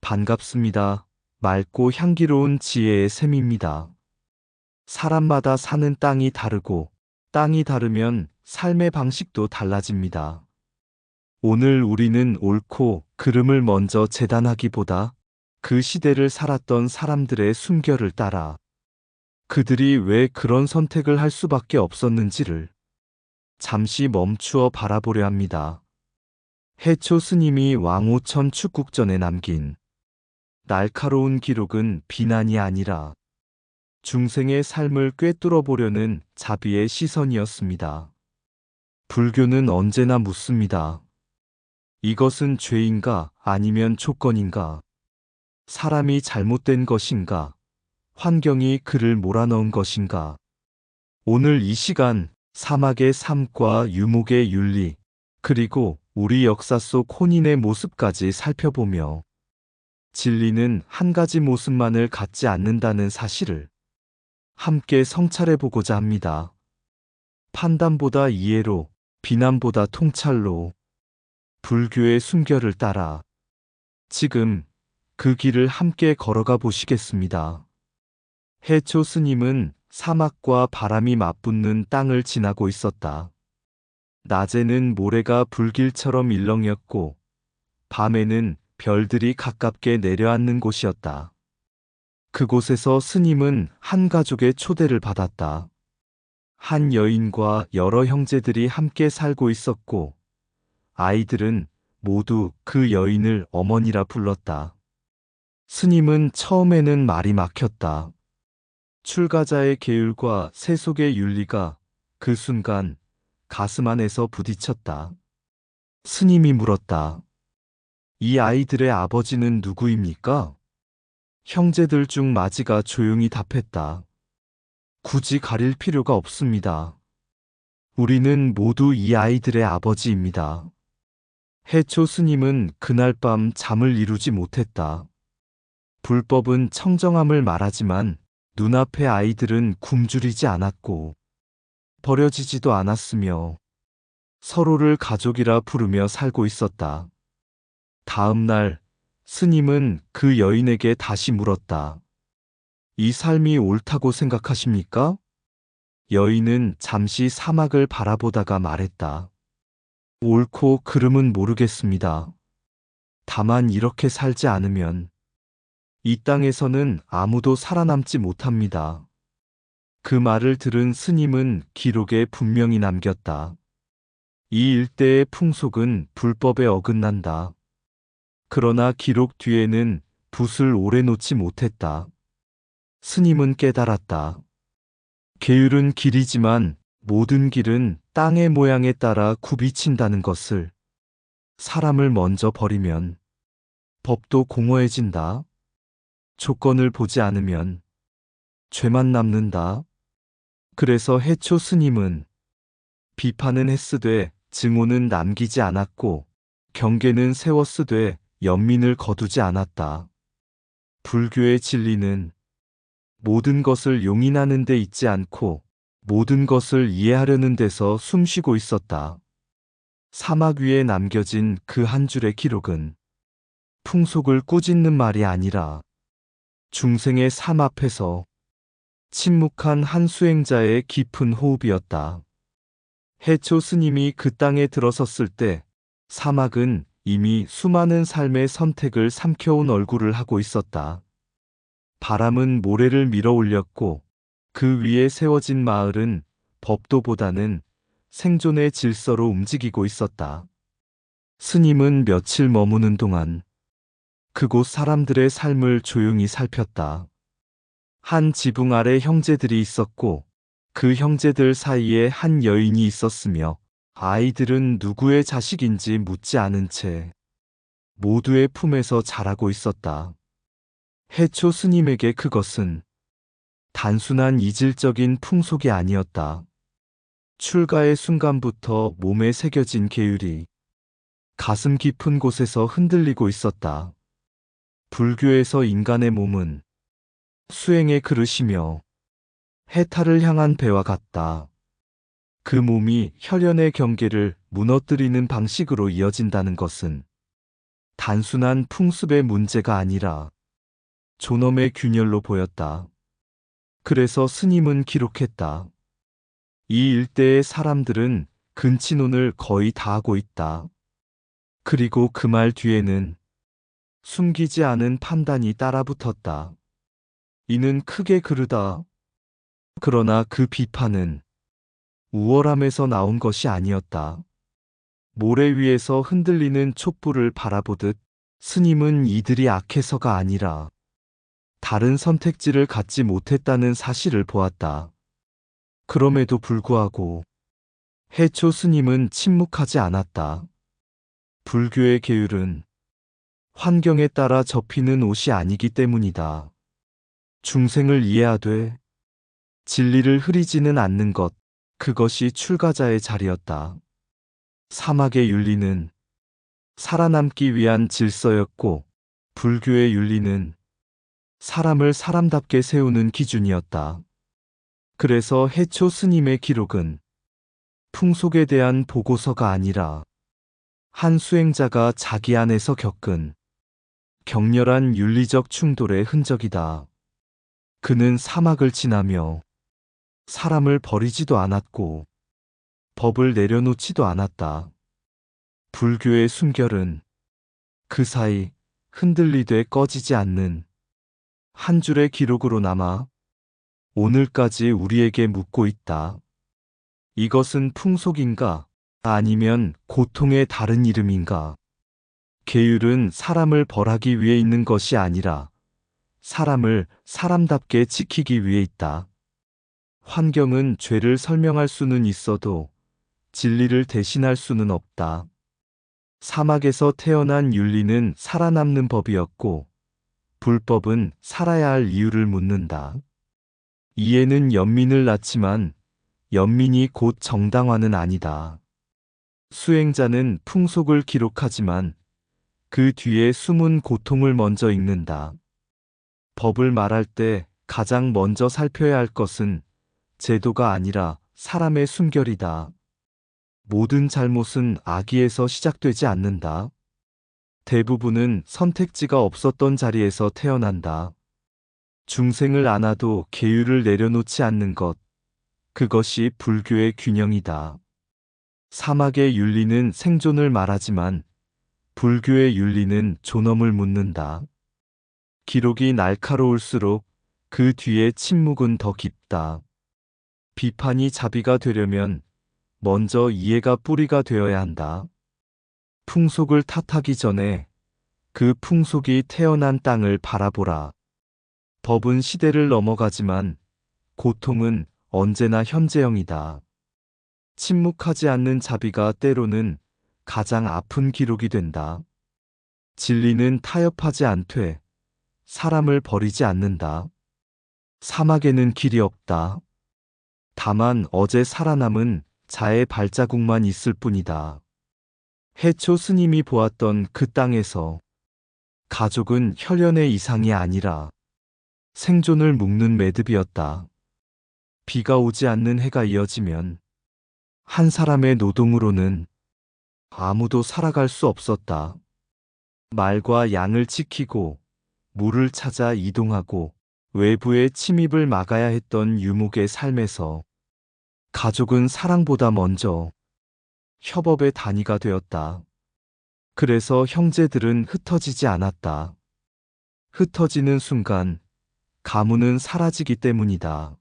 반갑습니다. 맑고 향기로운 지혜의 샘입니다. 사람마다 사는 땅이 다르고 땅이 다르면 삶의 방식도 달라집니다. 오늘 우리는 옳고 그름을 먼저 재단하기보다 그 시대를 살았던 사람들의 숨결을 따라 그들이 왜 그런 선택을 할 수밖에 없었는지를 잠시 멈추어 바라보려 합니다. 해초 스님이 왕오천 축국전에 남긴 날카로운 기록은 비난이 아니라 중생의 삶을 꿰뚫어 보려는 자비의 시선이었습니다. 불교는 언제나 묻습니다. 이것은 죄인가 아니면 조건인가? 사람이 잘못된 것인가? 환경이 그를 몰아넣은 것인가? 오늘 이 시간 사막의 삶과 유목의 윤리, 그리고 우리 역사 속 혼인의 모습까지 살펴보며 진리는 한 가지 모습만을 갖지 않는다는 사실을 함께 성찰해 보고자 합니다. 판단보다 이해로, 비난보다 통찰로 불교의 숨결을 따라 지금 그 길을 함께 걸어가 보시겠습니다. 해초 스님은 사막과 바람이 맞붙는 땅을 지나고 있었다. 낮에는 모래가 불길처럼 일렁였고 밤에는 별들이 가깝게 내려앉는 곳이었다. 그곳에서 스님은 한 가족의 초대를 받았다. 한 여인과 여러 형제들이 함께 살고 있었고 아이들은 모두 그 여인을 어머니라 불렀다. 스님은 처음에는 말이 막혔다. 출가자의 계율과 세속의 윤리가 그 순간 가슴 안에서 부딪혔다. 스님이 물었다. 이 아이들의 아버지는 누구입니까? 형제들 중 마지가 조용히 답했다. 굳이 가릴 필요가 없습니다. 우리는 모두 이 아이들의 아버지입니다. 해초 스님은 그날 밤 잠을 이루지 못했다. 불법은 청정함을 말하지만 눈앞의 아이들은 굶주리지 않았고 버려지지도 않았으며 서로를 가족이라 부르며 살고 있었다. 다음 날 스님은 그 여인에게 다시 물었다. 이 삶이 옳다고 생각하십니까? 여인은 잠시 사막을 바라보다가 말했다. 옳고 그름은 모르겠습니다. 다만 이렇게 살지 않으면 이 땅에서는 아무도 살아남지 못합니다. 그 말을 들은 스님은 기록에 분명히 남겼다. 이 일대의 풍속은 불법에 어긋난다. 그러나 기록 뒤에는 붓을 오래 놓지 못했다. 스님은 깨달았다. 계율은 길이지만 모든 길은 땅의 모양에 따라 굽이친다는 것을. 사람을 먼저 버리면 법도 공허해진다. 조건을 보지 않으면 죄만 남는다. 그래서 해초 스님은 비판은 했으되 증오는 남기지 않았고 경계는 세웠으되 연민을 거두지 않았다. 불교의 진리는 모든 것을 용인하는 데 있지 않고 모든 것을 이해하려는 데서 숨쉬고 있었다. 사막 위에 남겨진 그 한 줄의 기록은 풍속을 꾸짖는 말이 아니라 중생의 삶 앞에서 침묵한 한 수행자의 깊은 호흡이었다. 해초 스님이 그 땅에 들어섰을 때 사막은 이미 수많은 삶의 선택을 삼켜온 얼굴을 하고 있었다. 바람은 모래를 밀어 올렸고 그 위에 세워진 마을은 법도보다는 생존의 질서로 움직이고 있었다. 스님은 며칠 머무는 동안 그곳 사람들의 삶을 조용히 살폈다. 한 지붕 아래 형제들이 있었고 그 형제들 사이에 한 여인이 있었으며 아이들은 누구의 자식인지 묻지 않은 채 모두의 품에서 자라고 있었다. 해초 스님에게 그것은 단순한 이질적인 풍속이 아니었다. 출가의 순간부터 몸에 새겨진 계율이 가슴 깊은 곳에서 흔들리고 있었다. 불교에서 인간의 몸은 수행의 그릇이며 해탈을 향한 배와 같다. 그 몸이 혈연의 경계를 무너뜨리는 방식으로 이어진다는 것은 단순한 풍습의 문제가 아니라 존엄의 균열로 보였다. 그래서 스님은 기록했다. 이 일대의 사람들은 근친혼을 거의 다 하고 있다. 그리고 그 말 뒤에는 숨기지 않은 판단이 따라붙었다. 이는 크게 그르다. 그러나 그 비판은 우월함에서 나온 것이 아니었다. 모래 위에서 흔들리는 촛불을 바라보듯 스님은 이들이 악해서가 아니라 다른 선택지를 갖지 못했다는 사실을 보았다. 그럼에도 불구하고 해초 스님은 침묵하지 않았다. 불교의 계율은 환경에 따라 접히는 옷이 아니기 때문이다. 중생을 이해하되 진리를 흐리지는 않는 것, 그것이 출가자의 자리였다. 사막의 윤리는 살아남기 위한 질서였고, 불교의 윤리는 사람을 사람답게 세우는 기준이었다. 그래서 해초 스님의 기록은 풍속에 대한 보고서가 아니라 한 수행자가 자기 안에서 겪은 격렬한 윤리적 충돌의 흔적이다. 그는 사막을 지나며 사람을 버리지도 않았고 법을 내려놓지도 않았다. 불교의 숨결은 그 사이 흔들리되 꺼지지 않는 한 줄의 기록으로 남아 오늘까지 우리에게 묻고 있다. 이것은 풍속인가? 아니면 고통의 다른 이름인가? 계율은 사람을 벌하기 위해 있는 것이 아니라 사람을 사람답게 지키기 위해 있다. 환경은 죄를 설명할 수는 있어도 진리를 대신할 수는 없다. 사막에서 태어난 윤리는 살아남는 법이었고, 불법은 살아야 할 이유를 묻는다. 이에는 연민을 낳지만 연민이 곧 정당화는 아니다. 수행자는 풍속을 기록하지만 그 뒤에 숨은 고통을 먼저 읽는다. 법을 말할 때 가장 먼저 살펴야 할 것은 제도가 아니라 사람의 숨결이다. 모든 잘못은 악의에서 시작되지 않는다. 대부분은 선택지가 없었던 자리에서 태어난다. 중생을 안아도 계율을 내려놓지 않는 것, 그것이 불교의 균형이다. 사막의 윤리는 생존을 말하지만 불교의 윤리는 존엄을 묻는다. 기록이 날카로울수록 그 뒤에 침묵은 더 깊다. 비판이 자비가 되려면 먼저 이해가 뿌리가 되어야 한다. 풍속을 탓하기 전에 그 풍속이 태어난 땅을 바라보라. 법은 시대를 넘어가지만 고통은 언제나 현재형이다. 침묵하지 않는 자비가 때로는 가장 아픈 기록이 된다. 진리는 타협하지 않되 사람을 버리지 않는다. 사막에는 길이 없다. 다만 어제 살아남은 자의 발자국만 있을 뿐이다. 해초 스님이 보았던 그 땅에서 가족은 혈연의 이상이 아니라 생존을 묶는 매듭이었다. 비가 오지 않는 해가 이어지면 한 사람의 노동으로는 아무도 살아갈 수 없었다. 말과 양을 지키고 물을 찾아 이동하고 외부의 침입을 막아야 했던 유목의 삶에서 가족은 사랑보다 먼저 협업의 단위가 되었다. 그래서 형제들은 흩어지지 않았다. 흩어지는 순간 가문은 사라지기 때문이다.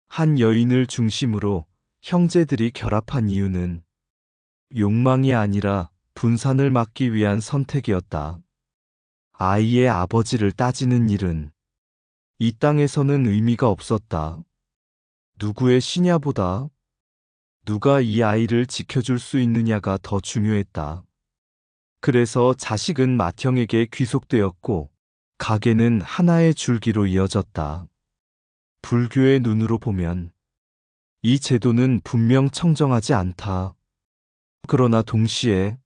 한 여인을 중심으로 형제들이 결합한 이유는 욕망이 아니라 분산을 막기 위한 선택이었다. 아이의 아버지를 따지는 일은 이 땅에서는 의미가 없었다. 누구의 시냐보다 누가 이 아이를 지켜줄 수 있느냐가 더 중요했다. 그래서 자식은 맏형에게 귀속되었고 가게는 하나의 줄기로 이어졌다. 불교의 눈으로 보면 이 제도는 분명 청정하지 않다. 그러나 동시에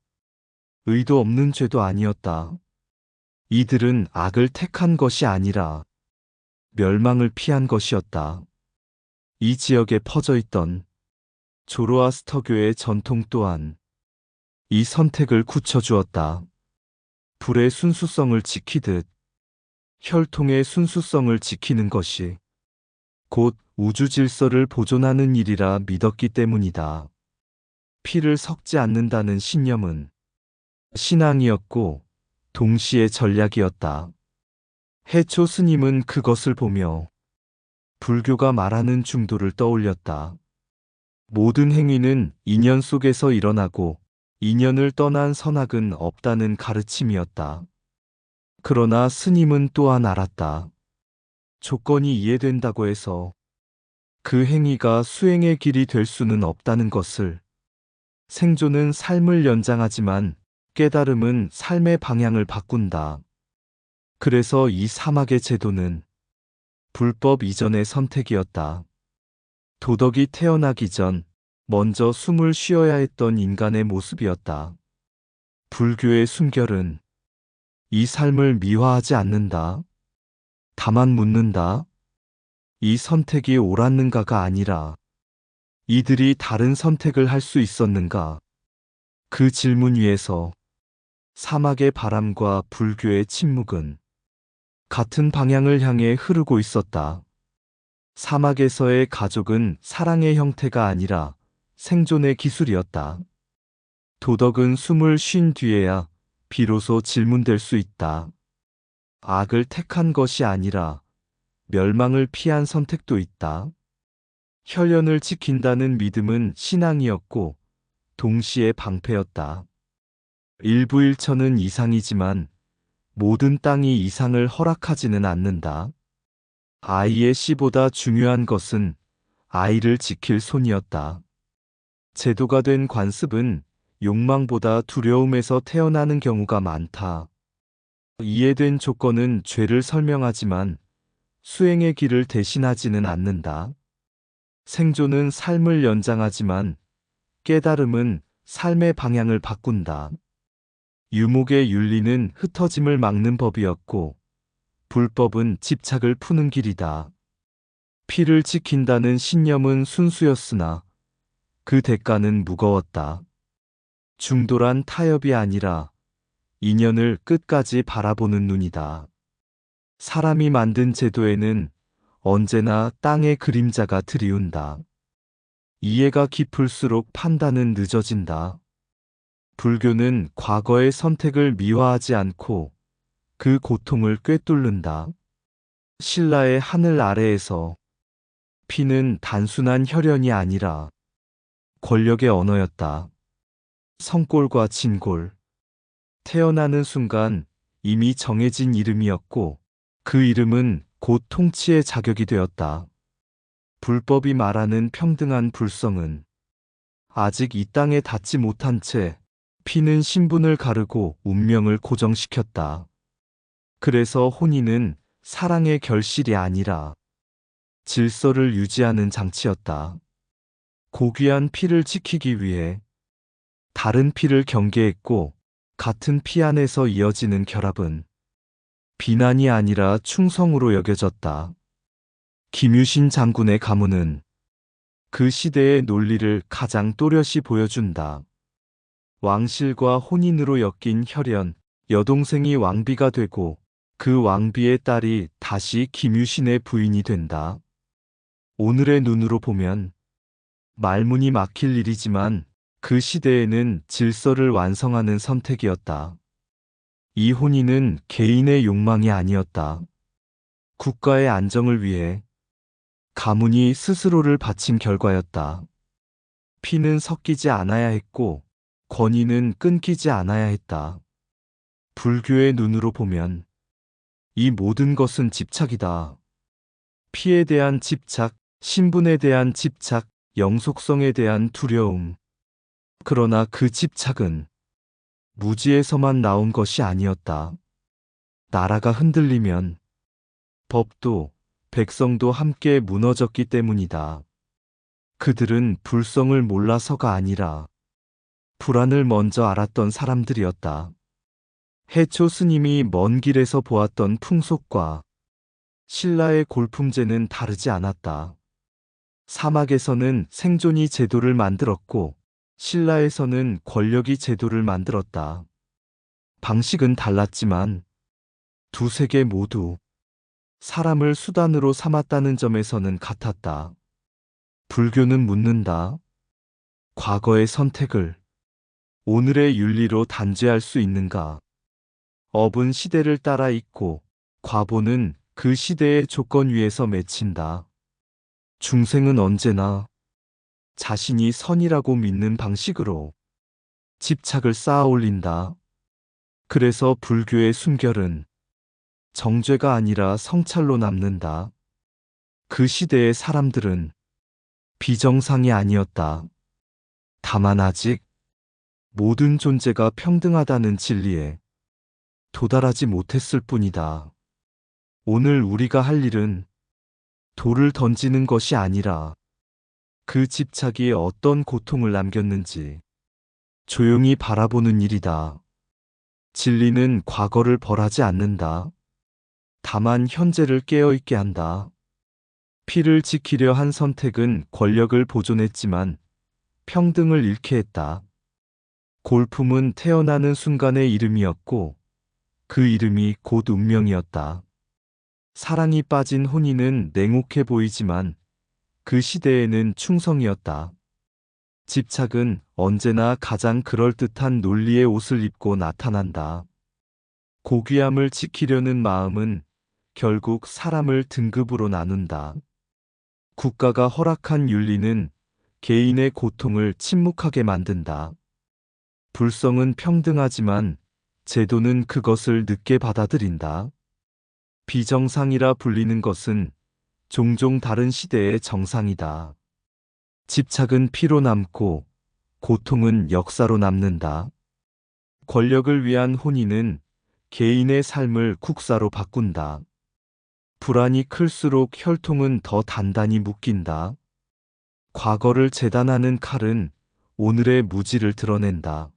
의도 없는 죄도 아니었다. 이들은 악을 택한 것이 아니라 멸망을 피한 것이었다. 이 지역에 퍼져 있던 조로아스터교의 전통 또한 이 선택을 굳혀주었다. 불의 순수성을 지키듯 혈통의 순수성을 지키는 것이 곧 우주 질서를 보존하는 일이라 믿었기 때문이다. 피를 섞지 않는다는 신념은 신앙이었고 동시에 전략이었다. 해초 스님은 그것을 보며 불교가 말하는 중도를 떠올렸다. 모든 행위는 인연 속에서 일어나고 인연을 떠난 선악은 없다는 가르침이었다. 그러나 스님은 또한 알았다. 조건이 이해된다고 해서 그 행위가 수행의 길이 될 수는 없다는 것을. 생존은 삶을 연장하지만 깨달음은 삶의 방향을 바꾼다. 그래서 이 사막의 제도는 불법 이전의 선택이었다. 도덕이 태어나기 전 먼저 숨을 쉬어야 했던 인간의 모습이었다. 불교의 숨결은 이 삶을 미화하지 않는다. 다만 묻는다. 이 선택이 옳았는가가 아니라 이들이 다른 선택을 할 수 있었는가? 그 질문 위에서 사막의 바람과 불교의 침묵은 같은 방향을 향해 흐르고 있었다. 사막에서의 가족은 사랑의 형태가 아니라 생존의 기술이었다. 도덕은 숨을 쉰 뒤에야 비로소 질문될 수 있다. 악을 택한 것이 아니라 멸망을 피한 선택도 있다. 혈연을 지킨다는 믿음은 신앙이었고 동시에 방패였다. 일부일처는 이상이지만 모든 땅이 이상을 허락하지는 않는다. 아이의 씨보다 중요한 것은 아이를 지킬 손이었다. 제도가 된 관습은 욕망보다 두려움에서 태어나는 경우가 많다. 이해된 조건은 죄를 설명하지만 수행의 길을 대신하지는 않는다. 생존은 삶을 연장하지만 깨달음은 삶의 방향을 바꾼다. 유목의 윤리는 흩어짐을 막는 법이었고 불법은 집착을 푸는 길이다. 피를 지킨다는 신념은 순수였으나 그 대가는 무거웠다. 중도란 타협이 아니라 인연을 끝까지 바라보는 눈이다. 사람이 만든 제도에는 언제나 땅의 그림자가 드리운다. 이해가 깊을수록 판단은 늦어진다. 불교는 과거의 선택을 미화하지 않고 그 고통을 꿰뚫는다. 신라의 하늘 아래에서 피는 단순한 혈연이 아니라 권력의 언어였다. 성골과 진골. 태어나는 순간 이미 정해진 이름이었고 그 이름은 곧 통치의 자격이 되었다. 불법이 말하는 평등한 불성은 아직 이 땅에 닿지 못한 채 피는 신분을 가르고 운명을 고정시켰다. 그래서 혼인은 사랑의 결실이 아니라 질서를 유지하는 장치였다. 고귀한 피를 지키기 위해 다른 피를 경계했고 같은 피 안에서 이어지는 결합은 비난이 아니라 충성으로 여겨졌다. 김유신 장군의 가문은 그 시대의 논리를 가장 또렷이 보여준다. 왕실과 혼인으로 엮인 혈연, 여동생이 왕비가 되고 그 왕비의 딸이 다시 김유신의 부인이 된다. 오늘의 눈으로 보면 말문이 막힐 일이지만 그 시대에는 질서를 완성하는 선택이었다. 이 혼인은 개인의 욕망이 아니었다. 국가의 안정을 위해 가문이 스스로를 바친 결과였다. 피는 섞이지 않아야 했고 권위는 끊기지 않아야 했다. 불교의 눈으로 보면 이 모든 것은 집착이다. 피에 대한 집착, 신분에 대한 집착, 영속성에 대한 두려움. 그러나 그 집착은 무지에서만 나온 것이 아니었다. 나라가 흔들리면 법도 백성도 함께 무너졌기 때문이다. 그들은 불성을 몰라서가 아니라 불안을 먼저 알았던 사람들이었다. 해초 스님이 먼 길에서 보았던 풍속과 신라의 골품제는 다르지 않았다. 사막에서는 생존이 제도를 만들었고 신라에서는 권력이 제도를 만들었다. 방식은 달랐지만 두 세계 모두 사람을 수단으로 삼았다는 점에서는 같았다. 불교는 묻는다. 과거의 선택을 오늘의 윤리로 단죄할 수 있는가? 업은 시대를 따라 있고 과보는 그 시대의 조건 위에서 맺힌다. 중생은 언제나 자신이 선이라고 믿는 방식으로 집착을 쌓아 올린다. 그래서 불교의 순결은 정죄가 아니라 성찰로 남는다. 그 시대의 사람들은 비정상이 아니었다. 다만 아직 모든 존재가 평등하다는 진리에 도달하지 못했을 뿐이다. 오늘 우리가 할 일은 돌을 던지는 것이 아니라 그 집착이 어떤 고통을 남겼는지 조용히 바라보는 일이다. 진리는 과거를 벌하지 않는다. 다만 현재를 깨어있게 한다. 피를 지키려 한 선택은 권력을 보존했지만 평등을 잃게 했다. 골품은 태어나는 순간의 이름이었고 그 이름이 곧 운명이었다. 사랑이 빠진 혼인은 냉혹해 보이지만 그 시대에는 충성이었다. 집착은 언제나 가장 그럴듯한 논리의 옷을 입고 나타난다. 고귀함을 지키려는 마음은 결국 사람을 등급으로 나눈다. 국가가 허락한 윤리는 개인의 고통을 침묵하게 만든다. 불성은 평등하지만 제도는 그것을 늦게 받아들인다. 비정상이라 불리는 것은 종종 다른 시대의 정상이다. 집착은 피로 남고 고통은 역사로 남는다. 권력을 위한 혼인은 개인의 삶을 국사로 바꾼다. 불안이 클수록 혈통은 더 단단히 묶인다. 과거를 재단하는 칼은 오늘의 무지를 드러낸다.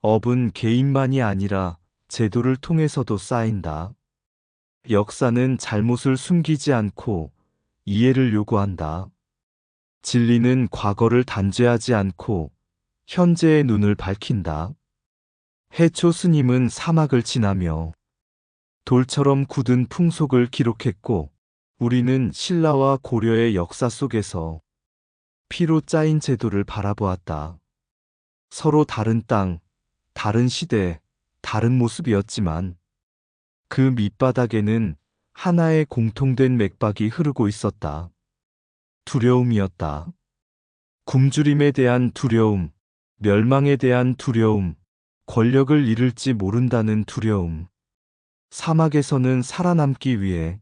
업은 개인만이 아니라 제도를 통해서도 쌓인다. 역사는 잘못을 숨기지 않고 이해를 요구한다. 진리는 과거를 단죄하지 않고 현재의 눈을 밝힌다. 해초 스님은 사막을 지나며 돌처럼 굳은 풍속을 기록했고 우리는 신라와 고려의 역사 속에서 피로 짜인 제도를 바라보았다. 서로 다른 땅, 다른 시대, 다른 모습이었지만 그 밑바닥에는 하나의 공통된 맥박이 흐르고 있었다. 두려움이었다. 굶주림에 대한 두려움, 멸망에 대한 두려움, 권력을 잃을지 모른다는 두려움. 사막에서는 살아남기 위해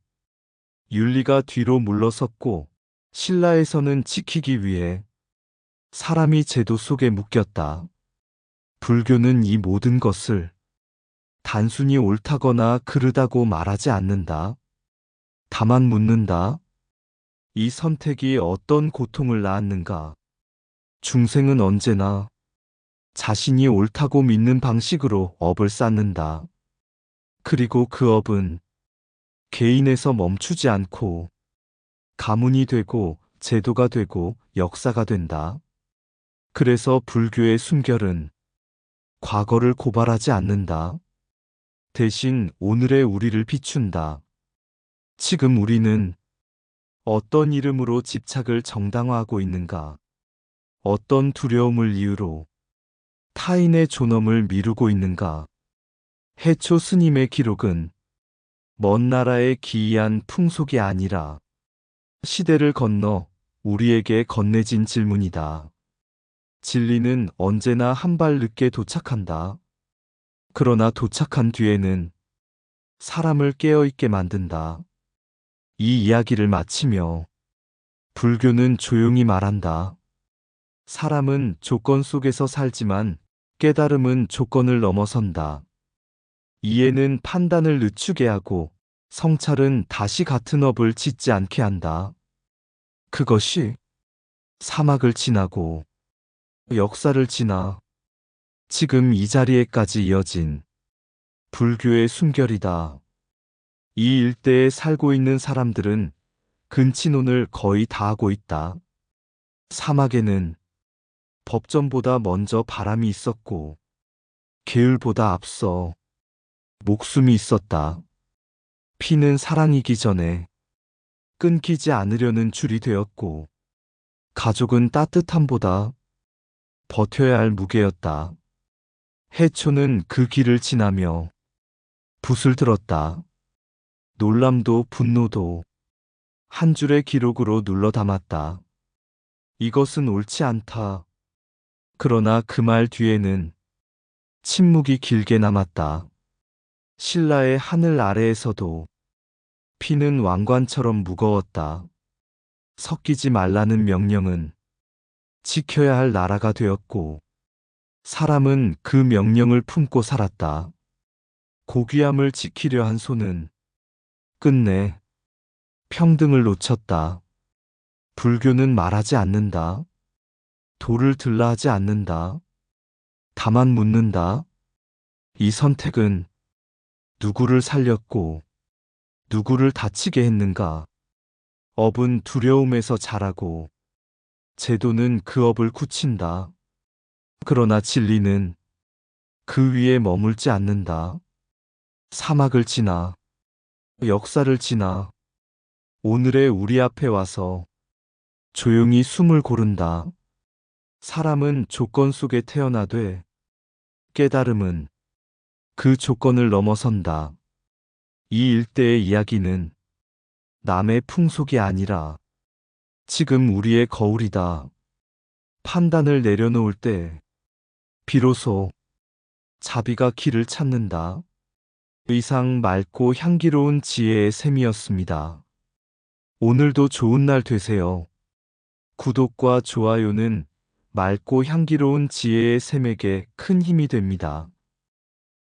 윤리가 뒤로 물러섰고 신라에서는 지키기 위해 사람이 제도 속에 묶였다. 불교는 이 모든 것을 단순히 옳다거나 그르다고 말하지 않는다. 다만 묻는다. 이 선택이 어떤 고통을 낳았는가? 중생은 언제나 자신이 옳다고 믿는 방식으로 업을 쌓는다. 그리고 그 업은 개인에서 멈추지 않고 가문이 되고 제도가 되고 역사가 된다. 그래서 불교의 순결은 과거를 고발하지 않는다. 대신 오늘의 우리를 비춘다. 지금 우리는 어떤 이름으로 집착을 정당화하고 있는가? 어떤 두려움을 이유로 타인의 존엄을 미루고 있는가? 해초 스님의 기록은 먼 나라의 기이한 풍속이 아니라 시대를 건너 우리에게 건네진 질문이다. 진리는 언제나 한 발 늦게 도착한다. 그러나 도착한 뒤에는 사람을 깨어있게 만든다. 이 이야기를 마치며 불교는 조용히 말한다. 사람은 조건 속에서 살지만 깨달음은 조건을 넘어선다. 이해는 판단을 늦추게 하고 성찰은 다시 같은 업을 짓지 않게 한다. 그것이 사막을 지나고 역사를 지나 지금 이 자리에까지 이어진 불교의 순결이다. 이 일대에 살고 있는 사람들은 근친혼을 거의 다 하고 있다. 사막에는 법전보다 먼저 바람이 있었고 계율보다 앞서 목숨이 있었다. 피는 사랑이기 전에 끊기지 않으려는 줄이 되었고, 가족은 따뜻함보다 버텨야 할 무게였다. 해초는 그 길을 지나며 붓을 들었다. 놀람도 분노도 한 줄의 기록으로 눌러 담았다. 이것은 옳지 않다. 그러나 그 말 뒤에는 침묵이 길게 남았다. 신라의 하늘 아래에서도 피는 왕관처럼 무거웠다. 섞이지 말라는 명령은 지켜야 할 나라가 되었고, 사람은 그 명령을 품고 살았다. 고귀함을 지키려 한 손은 끝내 평등을 놓쳤다. 불교는 말하지 않는다. 돌을 들라 하지 않는다. 다만 묻는다. 이 선택은 누구를 살렸고 누구를 다치게 했는가? 업은 두려움에서 자라고 제도는 그 업을 굳힌다. 그러나 진리는 그 위에 머물지 않는다. 사막을 지나 역사를 지나 오늘의 우리 앞에 와서 조용히 숨을 고른다. 사람은 조건 속에 태어나되 깨달음은 그 조건을 넘어선다. 이 일대의 이야기는 남의 풍속이 아니라 지금 우리의 거울이다. 판단을 내려놓을 때 비로소 자비가 길을 찾는다. 의상 맑고 향기로운 지혜의 샘이었습니다. 오늘도 좋은 날 되세요. 구독과 좋아요는 맑고 향기로운 지혜의 샘에게 큰 힘이 됩니다.